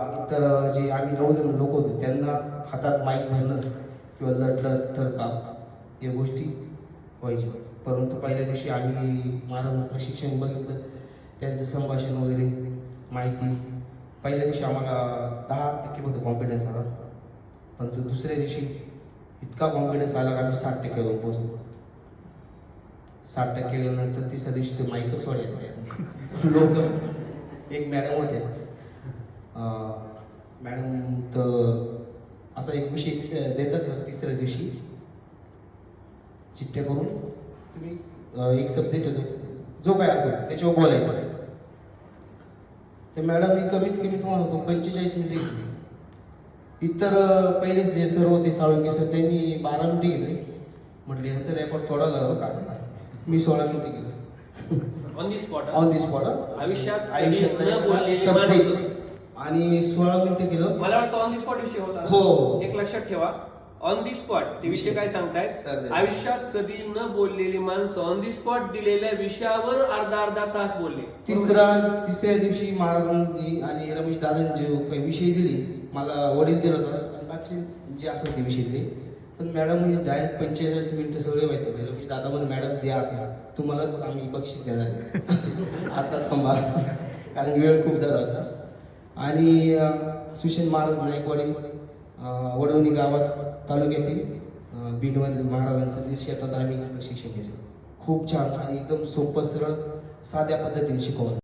इतर जे आम्ही 9 जण लोक होतो त्यांना हातात माईक धरणं किंवा लढलं तर काम या गोष्टी व्हायच्या. परंतु पहिल्या दिवशी आम्ही महाराजांचं प्रशिक्षण बघितलं, त्यांचं संभाषण वगैरे माहिती. पहिल्या दिवशी आम्हाला 10% होतं कॉन्फिडन्स आला, परंतु दुसऱ्या दिवशी इतका कॉन्फिडन्स आला की आम्ही 60%वर पोहोचलो. 60% नंतर तिसऱ्या दिवशी ते माईकच सोडायला लोक. एक मॅडम होते, मॅडम तर असा एक विषय देता सर तिसऱ्या दिवशी चिठ्ठ्या करून तुम्ही एक सब्जेक्ट होतो जो काय असेल त्याच्यावर बोलायचं. त्या मॅडमने कमीत कमी तुम्हाला होतो 45 मिनिटे घेतली. इतर पहिलेच जे सर होते साळुंके सर त्यांनी 12 मिनिटे घेतले. म्हटले यांचा रेकॉर्ड थोडा झाला का, मी 16 मिनिटे गेलो. ऑन दी स्पॉट आयुष्यात आयुष्यात आणि 16 मिनिटं केलं. मला वाटतं ऑन दी स्पॉट विषय होता. हो, एक लक्षात ठेवा, ऑन दी स्पॉट ते विषय काय सांगतायत. आयुष्यात कधी न बोललेली माणसं ऑन दी स्पॉट दिलेल्या विषयावर अर्धा तास बोलले. तिसऱ्या दिवशी महाराजांनी आणि रमेश दादांनी जे काही विषय दिले, मला वडील दिला होता आणि बाकीचे जे असेल ते विषय दिले. पण मॅडम डायरेक्ट 45 मिनिटं सगळे व्हायचं होते. रमेश दादा म्हणे मॅडम द्या तुम्हालाच आम्ही बक्षीस देणार आता थांबा, कारण वेळ खूप झाला होता. आणि सुशील महाराज नाईकवाडी वडवणी गावात तालुक्यातील बीडमध्ये महाराजांचं शेतात आम्ही प्रशिक्षण घेतलं. खूप छान आणि एकदम सोपं सरळ साध्या पद्धतीने शिकवलं.